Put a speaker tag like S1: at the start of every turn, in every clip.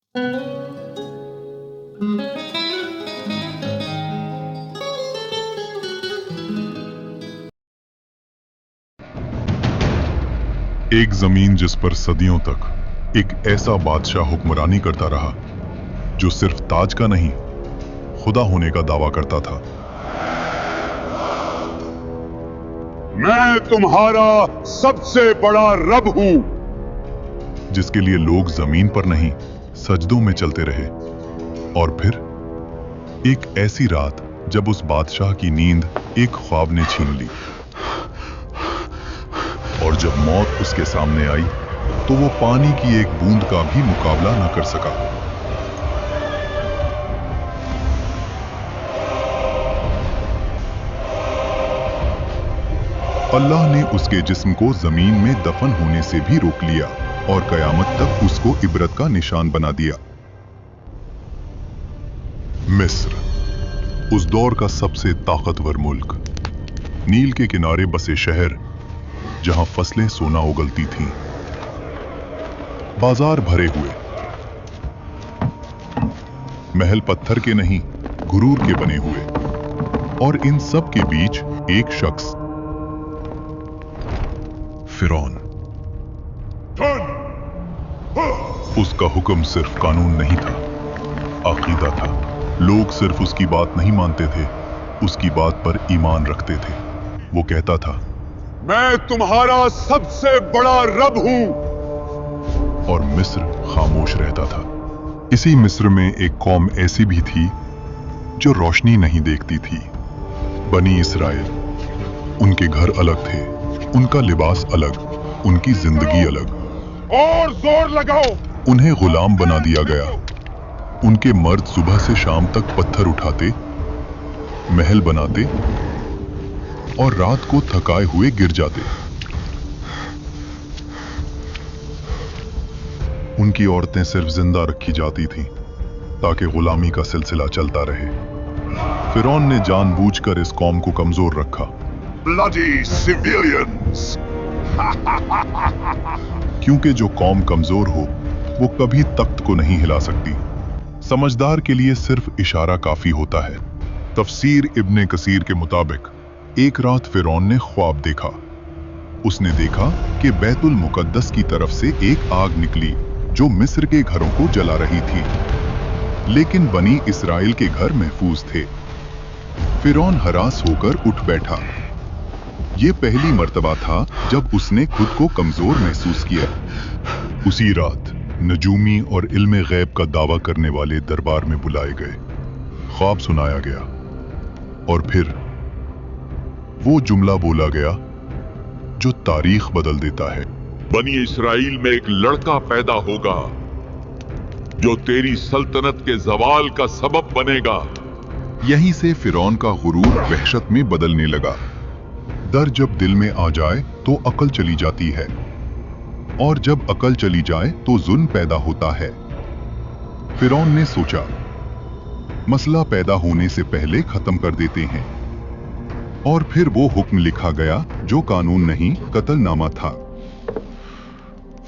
S1: एक जमीन जिस पर सदियों तक एक ऐसा बादशाह हुक्मरानी करता रहा जो सिर्फ ताज का नहीं, खुदा होने का दावा करता था।
S2: मैं तुम्हारा सबसे बड़ा रब हूं,
S1: जिसके लिए लोग जमीन पर नहीं सजदों में चलते रहे। और फिर एक ऐसी रात जब उस बादशाह की नींद एक ख्वाब ने छीन ली, और जब मौत उसके सामने आई तो वो पानी की एक बूंद का भी मुकाबला न कर सका। अल्लाह ने उसके जिस्म को जमीन में दफन होने से भी रोक लिया और कयामत तक उसको इबरत का निशान बना दिया। मिस्र, उस दौर का सबसे ताकतवर मुल्क, नील के किनारे बसे शहर जहां फसलें सोना उगलती थीं, बाजार भरे हुए, महल पत्थर के नहीं गुरूर के बने हुए, और इन सब के बीच एक शख्स, फिरौन। उसका हुक्म सिर्फ कानून नहीं था, अकीदा था। लोग सिर्फ उसकी बात नहीं मानते थे, उसकी बात पर ईमान रखते थे। वो कहता था,
S2: मैं तुम्हारा सबसे बड़ा रब हूं।
S1: और मिस्र खामोश रहता था। इसी मिस्र में एक कौम ऐसी भी थी जो रोशनी नहीं देखती थी, बनी इसराइल। उनके घर अलग थे, उनका लिबास अलग, उनकी जिंदगी अलग।
S2: और जोर लगाओ।
S1: उन्हें गुलाम बना दिया गया। उनके मर्द सुबह से शाम तक पत्थर उठाते, महल बनाते और रात को थकाए हुए गिर जाते। उनकी औरतें सिर्फ जिंदा रखी जाती थीं ताकि गुलामी का सिलसिला चलता रहे। फिरौन ने जानबूझकर इस कौम को कमजोर रखा।
S2: Bloody civilians!
S1: क्योंकि जो कौम कमजोर हो वो कभी तख्त को नहीं हिला सकती। समझदार के लिए सिर्फ इशारा काफी होता है। तफसीर इब्ने कसीर के मुताबिक एक रात फिरौन ने ख्वाब देखा। उसने देखा कि बैतुल मुकद्दस की तरफ से एक आग निकली जो मिस्र के घरों को जला रही थी, लेकिन बनी इसराइल के घर महफूज थे। फिरौन हरास होकर उठ बैठा। ये पहली मर्तबा था जब उसने खुद को कमजोर महसूस किया। उसी रात नजूमी और इल्मे गैब का दावा करने वाले दरबार में बुलाए गए, ख्वाब सुनाया गया, और फिर वो जुमला बोला गया जो तारीख बदल देता है।
S2: बनी इसराइल में एक लड़का पैदा होगा जो तेरी सल्तनत के जवाल का सबब बनेगा।
S1: यहीं से फिरौन का गुरूर वहशत में बदलने लगा। डर जब दिल में आ जाए तो अकल चली जाती है, और जब अकल चली जाए तो जुल्म पैदा होता है। फिरौन ने सोचा, मसला पैदा होने से पहले खत्म कर देते हैं। और फिर वो हुक्म लिखा गया जो कानून नहीं, कत्लनामा था।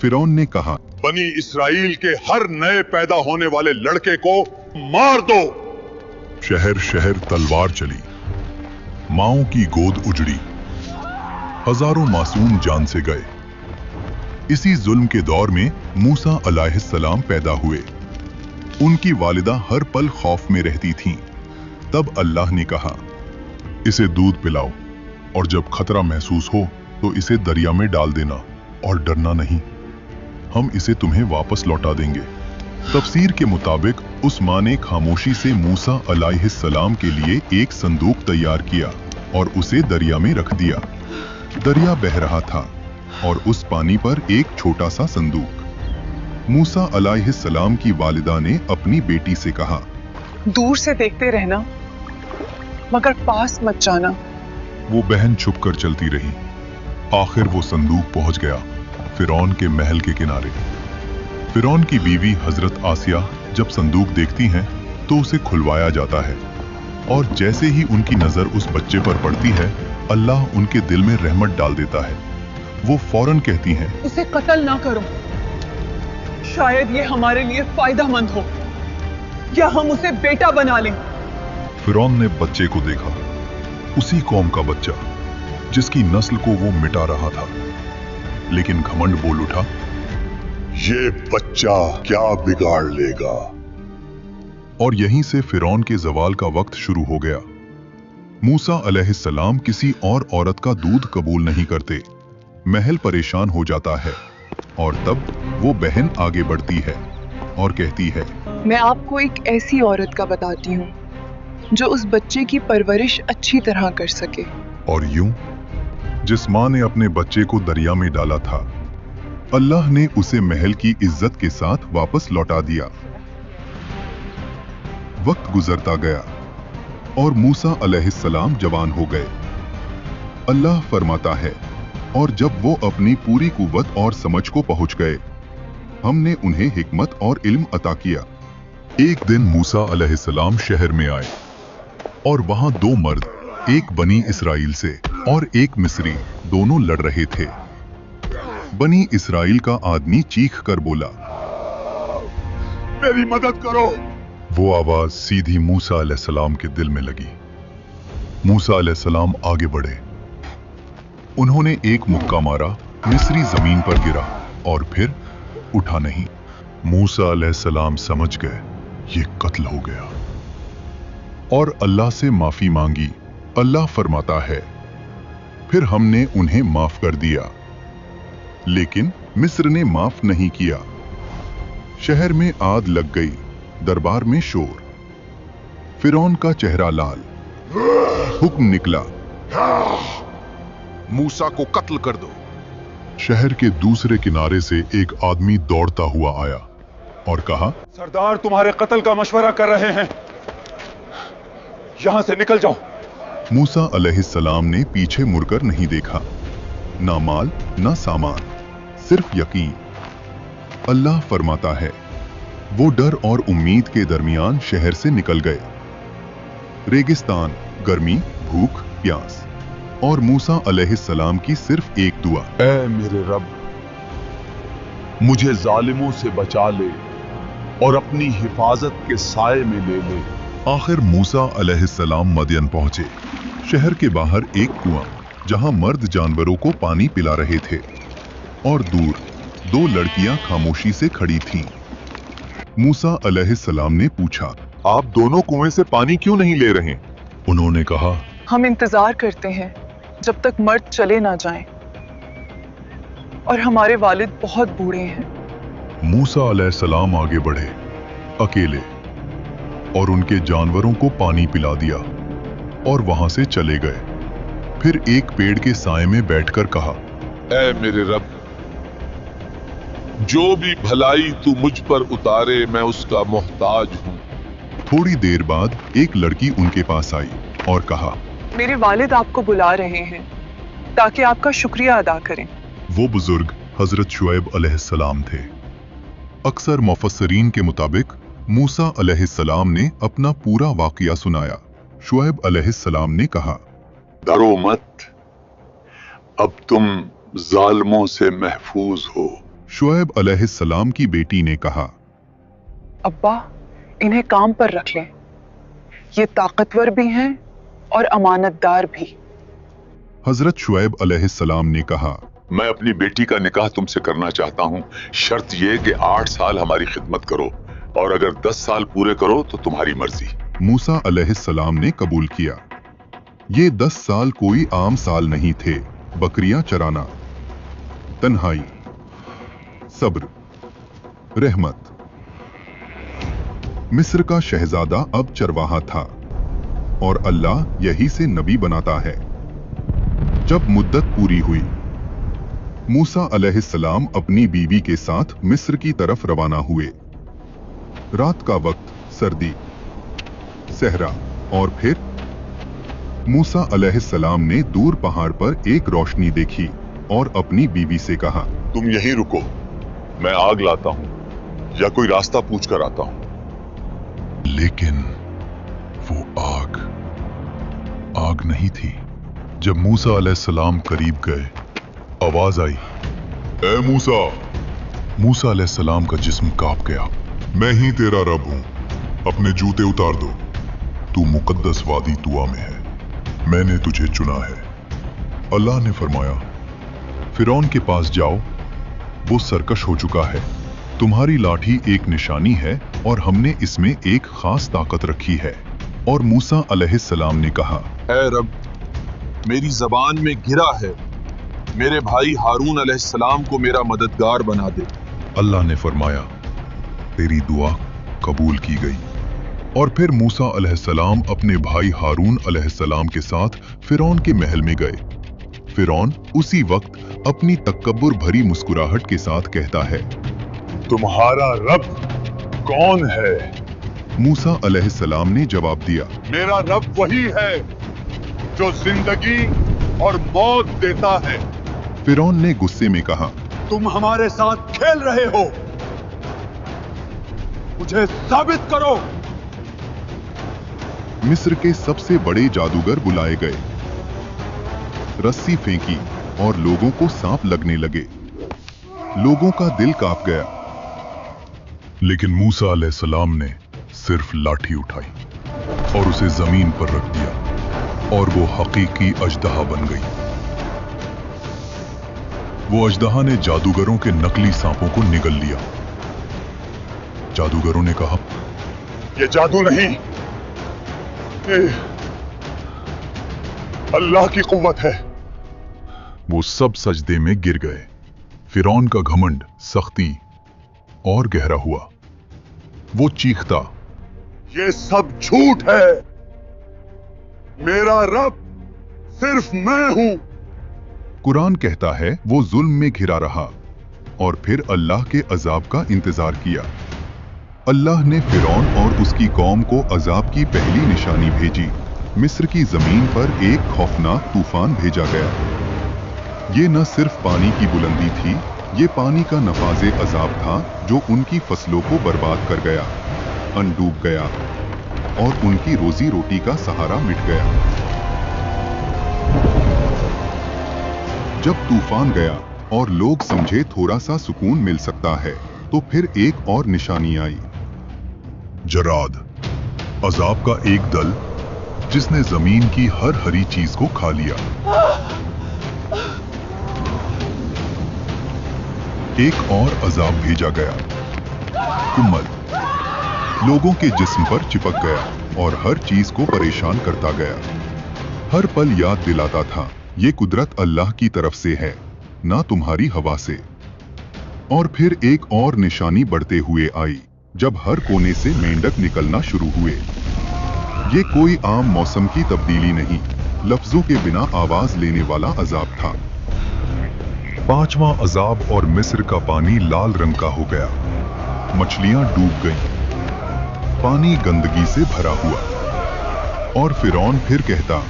S1: फिरौन ने कहा,
S2: बनी इसराइल के हर नए पैदा होने वाले लड़के को मार दो।
S1: शहर शहर तलवार चली, माओं की गोद उजड़ी, हजारों मासूम जान से गए। इसी जुल्म के दौर में मूसा अलैहिस्सलाम पैदा हुए। उनकी वालिदा हर पल खौफ में रहती थीं। तब अल्लाह ने कहा, इसे दूध पिलाओ, और जब खतरा महसूस हो तो इसे दरिया में डाल देना, और डरना नहीं, हम इसे तुम्हें वापस लौटा देंगे। तफसीर के मुताबिक उस माँ ने खामोशी से मूसा अलैहिस्सलाम के लिए एक संदूक तैयार किया और उसे दरिया में रख दिया। दरिया बह रहा था और उस पानी पर एक छोटा सा संदूक। मूसा अलैहिस्सलाम की वालिदा ने अपनी बेटी से कहा,
S3: दूर से देखते रहना, मगर पास मत जाना।
S1: वो बहन छुपकर चलती रही। आखिर वो संदूक पहुंच गया फिरौन के महल के किनारे। फिरौन की बीवी हजरत आसिया जब संदूक देखती हैं तो उसे खुलवाया जाता है, और जैसे ही उनकी नजर उस बच्चे पर पड़ती है, अल्लाह उनके दिल में रहमत डाल देता है। वो फौरन कहती हैं,
S3: इसे कत्ल ना करो। शायद ये हमारे लिए फायदा मंद हो, या हम उसे बेटा बना लें।
S1: फिरौन ने बच्चे को देखा, उसी कौम का बच्चा जिसकी नस्ल को वो मिटा रहा था, लेकिन घमंड बोल उठा,
S2: ये बच्चा क्या बिगाड़ लेगा।
S1: और यहीं से फिरौन के जवाल का वक्त शुरू हो गया। मूसा अलैहिस्सलाम किसी और औरत का दूध कबूल नहीं करते। महल परेशान हो जाता है और तब वो बहन आगे बढ़ती है और कहती है,
S3: मैं आपको एक ऐसी औरत का बताती हूँ जो उस बच्चे की परवरिश अच्छी तरह कर सके।
S1: और यूं जिस मां ने अपने बच्चे को दरिया में डाला था, अल्लाह ने उसे महल की इज्जत के साथ वापस लौटा दिया। वक्त गुजरता गया और मूसा अलैहिस्सलाम जवान हो गए। अल्लाह फरमाता है, और जब वो अपनी पूरी कुव्वत और समझ को पहुंच गए, हमने उन्हें हिकमत और इल्म अता किया। एक दिन मूसा अलैहिस्सलाम शहर में आए और वहां दो मर्द, एक बनी इसराइल से और एक मिस्री, दोनों लड़ रहे थे। बनी इसराइल का आदमी चीख कर बोला,
S2: मेरी मदद करो।
S1: वो आवाज सीधी मूसा अलैहिस्सलाम के दिल में लगी। मूसा अलैहिस्सलाम आगे बढ़े। उन्होंने एक मुक्का मारा, मिस्री जमीन पर गिरा और फिर उठा नहीं। मूसा अलैहिस्सलाम समझ गए ये कत्ल हो गया और अल्लाह से माफी मांगी। अल्लाह फरमाता है, फिर हमने उन्हें माफ कर दिया, लेकिन मिस्र ने माफ नहीं किया। शहर में आग लग गई, दरबार में शोर, फिरौन का चेहरा लाल। हुक्म निकला,
S2: मूसा को कत्ल कर दो।
S1: शहर के दूसरे किनारे से एक आदमी दौड़ता हुआ आया और कहा,
S4: सरदार तुम्हारे कत्ल का मशवरा कर रहे हैं, यहां से निकल जाओ।
S1: मूसा अलैहिस्सलाम ने पीछे मुड़कर नहीं देखा, ना माल ना सामान, सिर्फ यकीन। अल्लाह फरमाता है, वो डर और उम्मीद के दरमियान शहर से निकल गए। रेगिस्तान, गर्मी, भूख, प्यास और मूसा अलैहिस्सलाम की सिर्फ एक दुआ,
S2: ऐ मेरे रब, मुझे जालिमों से बचा ले और अपनी हिफाजत के साए में ले ले।
S1: आखिर मूसा अलैहिस्सलाम मदियन पहुंचे। शहर के बाहर एक कुआं, जहां मर्द जानवरों को पानी पिला रहे थे, और दूर दो लड़कियां खामोशी से खड़ी थीं। मूसा अलैहिस्सलाम ने पूछा, आप दोनों कुएं से पानी क्यों नहीं ले रहे? उन्होंने कहा,
S3: हम इंतजार करते हैं जब तक मर्द चले ना जाएं, और हमारे वालिद बहुत बूढ़े हैं।
S1: मूसा अलैहिस्सलाम आगे बढ़े, अकेले, और उनके जानवरों को पानी पिला दिया और वहां से चले गए। फिर एक पेड़ के साए में बैठकर कहा,
S2: ऐ मेरे रब, जो भी भलाई तू मुझ पर उतारे मैं उसका मोहताज हूँ।
S1: थोड़ी देर बाद एक लड़की उनके पास आई और कहा,
S3: मेरे वालिद आपको बुला रहे हैं ताकि आपका शुक्रिया अदा करें।
S1: वो बुजुर्ग हजरत शुएब अलैहिस्सलाम थे। अक्सर मुफस्सिरीन के मुताबिक मूसा अलैहिस्सलाम ने अपना पूरा वाकया सुनाया। शुएब अलैहिस्सलाम ने कहा,
S2: डरो मत, अब तुम जालिमों से महफूज हो।
S1: शुएब अलैहिस्सलाम की बेटी ने कहा,
S3: अब्बा, इन्हें काम पर रख लें, ये ताकतवर भी हैं और अमानतदार भी।
S1: हजरत शुएब अलैहिस्सलाम ने कहा,
S2: मैं अपनी बेटी का निकाह तुमसे करना चाहता हूँ, शर्त ये कि 8 साल हमारी खिदमत करो, और अगर 10 साल पूरे करो तो तुम्हारी मर्जी।
S1: मूसा अलैहिस्सलाम ने कबूल किया। ये 10 साल कोई आम साल नहीं थे। बकरियां चराना, तन्हाई, सब्र, रहमत। मिस्र का शहजादा अब चरवाहा था और अल्लाह यही से नबी बनाता है। जब मुद्दत पूरी हुई, मूसा अलैहिस्सलाम अपनी बीवी के साथ मिस्र की तरफ रवाना हुए। रात का वक्त, सर्दी, सहरा, और फिर मूसा अलैहिस्सलाम ने दूर पहाड़ पर एक रोशनी देखी और अपनी बीवी से कहा,
S2: तुम यहीं रुको, मैं आग लाता हूँ या कोई रास्ता पूछ कर आता हूँ।
S1: लेकिन वो आग नहीं थी। जब मूसा अलैहिस्सलाम करीब गए, आवाज आई, ए मूसा, मूसा अलैहिस्सलाम का जिस्म कांप गया। मैं ही तेरा रब हूं, अपने जूते उतार दो। तू मुकद्दस वादी तुआ में है, मैंने तुझे चुना है। अल्लाह ने फरमाया, फिरौन के पास जाओ, वो सरकश हो चुका है। तुम्हारी लाठी एक निशानी है और हमने इसमें एक खास ताकत रखी है। और मूसा अलैहिस्सलाम ने कहा,
S5: ऐ रब, मेरी जबान में गिरा है, मेरे भाई हारून अलैहिस्सलाम को मेरा मददगार बना दे।
S1: अल्लाह ने फरमाया, तेरी दुआ कबूल की गई। और फिर मूसा अलैहिस्सलाम अपने भाई हारून अलैहिस्सलाम के साथ फिरौन के महल में गए। फिरौन उसी वक्त अपनी तकब्बुर भरी मुस्कुराहट के साथ कहता है,
S2: तुम्हारा रब कौन है?
S1: मूसा अलैहिस्सलाम ने जवाब दिया,
S2: मेरा रब वही है जो जिंदगी और मौत देता है।
S1: फिरौन ने गुस्से में कहा,
S5: तुम हमारे साथ खेल रहे हो, मुझे साबित करो।
S1: मिस्र के सबसे बड़े जादूगर बुलाए गए। रस्सी फेंकी और लोगों को सांप लगने लगे। लोगों का दिल कांप गया। लेकिन मूसा अलैहिस्सलाम ने सिर्फ लाठी उठाई और उसे जमीन पर रख दिया और वो हकीकी अजदहा बन गई। वो अजदहा ने जादूगरों के नकली सांपों को निगल लिया। जादूगरों ने कहा,
S2: ये जादू नहीं, ये अल्लाह की कुव्वत है।
S1: वो सब सजदे में गिर गए। फिरौन का घमंड सख्ती और गहरा हुआ। वो चीखता,
S2: ये सब झूठ है, मेरा रब सिर्फ मैं हूं।
S1: कुरान कहता है वो जुल्म में घिरा रहा और फिर अल्लाह के अजाब का इंतजार किया। अल्लाह ने फिरौन और उसकी कौम को अजाब की पहली निशानी भेजी। मिस्र की जमीन पर एक खौफनाक तूफान भेजा गया। ये न सिर्फ पानी की बुलंदी थी, ये पानी का नफाजे अजाब था जो उनकी फसलों को बर्बाद कर गया, अन्न डूब गया और उनकी रोजी रोटी का सहारा मिट गया। जब तूफान गया और लोग समझे थोड़ा सा सुकून मिल सकता है, तो फिर एक और निशानी आई। जराद, अजाब का एक दल जिसने जमीन की हर हरी चीज को खा लिया। एक और अजाब भेजा गया, कुम्मल, लोगों के जिस्म पर चिपक गया और हर चीज को परेशान करता गया। हर पल याद दिलाता था, ये कुदरत अल्लाह की तरफ से है, ना तुम्हारी हवा से। और फिर एक और निशानी बढ़ते हुए आई, जब हर कोने से मेंढक निकलना शुरू हुए। ये कोई आम मौसम की तब्दीली नहीं, लफ्जों के बिना आवाज लेने वाला अजाब था। पांचवां अजाब और मिस्र का पानी लाल रंग का हो गया। मछलियां डूब गईं, पानी गंदगी से भरा हुआ। और फिरौन फिर कहता,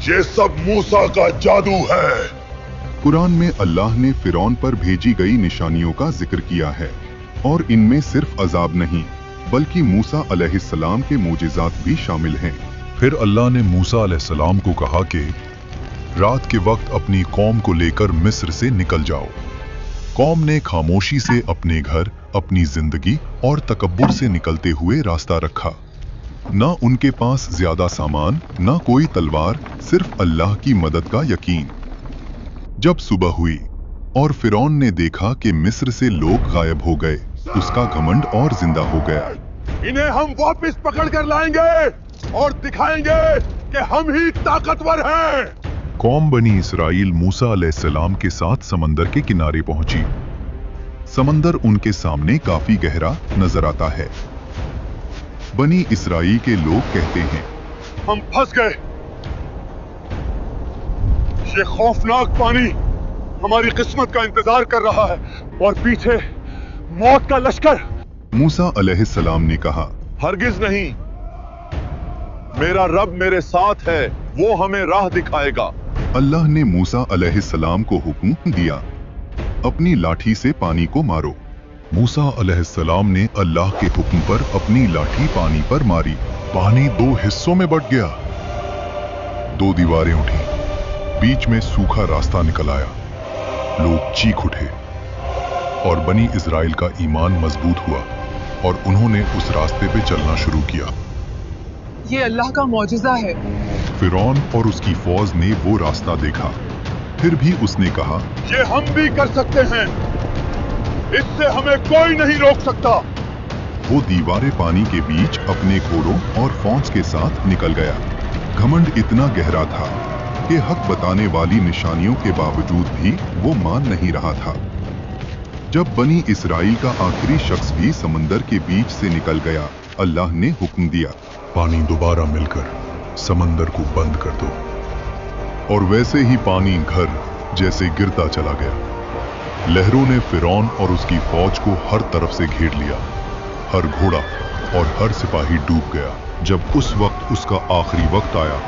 S2: ये सब मूसा का जादू है।
S1: कुरान में अल्लाह ने फिरौन पर भेजी गई निशानियों का जिक्र किया है और इनमें सिर्फ अजाब नहीं बल्कि मूसा अलैहिस्सलाम के मोजिज़ात भी शामिल हैं। फिर अल्लाह ने मूसा अलैहिस्सलाम को कहा कि रात के वक्त अपनी कौम को लेकर मिस्र से निकल जाओ। कौम ने खामोशी से अपने घर, अपनी जिंदगी और तकब्बुर से निकलते हुए रास्ता रखा। ना उनके पास ज्यादा सामान, ना कोई तलवार, सिर्फ अल्लाह की मदद का यकीन। जब सुबह हुई और फिरौन ने देखा कि मिस्र से लोग गायब हो गए, उसका घमंड और जिंदा हो गया।
S2: इन्हें हम वापस पकड़ कर लाएंगे और दिखाएंगे कि हम ही ताकतवर हैं।
S1: कौम बनी इसराइल मूसा अलैहिस्सलाम के साथ समंदर के किनारे पहुंची। समंदर उनके सामने काफी गहरा नजर आता है। बनी इसराइल के लोग कहते हैं,
S2: हम फंस गए। ये खौफनाक पानी हमारी किस्मत का इंतजार कर रहा है और पीछे मौत का लश्कर।
S1: मूसा अलैहिस्सलाम ने कहा,
S5: हरगिज नहीं, मेरा रब मेरे साथ है, वो हमें राह दिखाएगा।
S1: अल्लाह ने मूसा अलैहिस्सलाम को हुक्म दिया, अपनी लाठी से पानी को मारो। मूसा अलैहिस्सलाम ने अल्लाह के हुक्म पर अपनी लाठी पानी पर मारी। पानी दो हिस्सों में बंट गया। दो दीवारें उठी, बीच में सूखा रास्ता निकल आया। लोग चीख उठे और बनी इजराइल का ईमान मजबूत हुआ और उन्होंने उस रास्ते पे चलना शुरू किया।
S3: ये अल्लाह का मौजिज़ा है।
S1: फिरौन और उसकी फौज ने वो रास्ता देखा, फिर भी उसने कहा,
S4: ये हम भी कर सकते हैं, इससे हमें कोई नहीं रोक सकता।
S1: वो दीवारे पानी के बीच अपने घोड़ों और फौज के साथ निकल गया। घमंड इतना गहरा था कि हक बताने वाली निशानियों के बावजूद भी वो मान नहीं रहा था। जब बनी इसराइल का आखिरी शख्स भी समंदर के बीच से निकल गया, अल्लाह ने हुक्म दिया, पानी दोबारा मिलकर समंदर को बंद कर दो। और वैसे ही पानी घर जैसे गिरता चला गया। लहरों ने फिरौन और उसकी फौज को हर तरफ से घेर लिया। हर घोड़ा और हर सिपाही डूब गया। जब उस वक्त उसका आखिरी वक्त आया,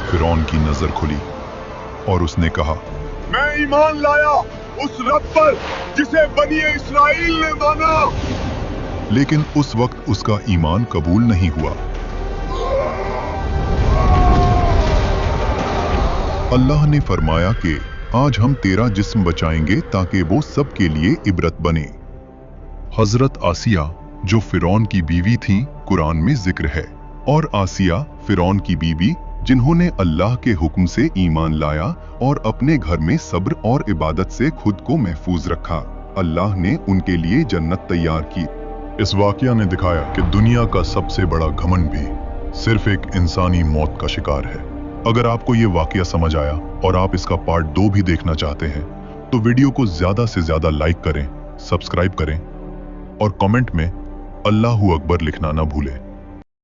S1: फिरौन की नजर खुली और उसने कहा,
S4: मैं ईमान लाया उस रब पर जिसे बनी इस्राइल ने माना।
S1: लेकिन उस वक्त उसका ईमान कबूल नहीं हुआ। अल्लाह ने फरमाया कि आज हम तेरा जिस्म बचाएंगे ताकि वो सबके लिए इबरत बने। हजरत आसिया जो फिरौन की बीवी थी, कुरान में जिक्र है। और आसिया फिरौन की बीवी जिन्होंने अल्लाह के हुक्म से ईमान लाया और अपने घर में सब्र और इबादत से खुद को महफूज रखा, अल्लाह ने उनके लिए जन्नत तैयार की। इस वाकया ने दिखाया कि दुनिया का सबसे बड़ा घमंड भी सिर्फ एक इंसानी मौत का शिकार है। अगर आपको ये वाकया समझ आया और आप इसका पार्ट 2 भी देखना चाहते हैं तो वीडियो को ज्यादा से ज्यादा लाइक करें, सब्सक्राइब करें और कमेंट में अल्लाहू अकबर लिखना ना भूलें।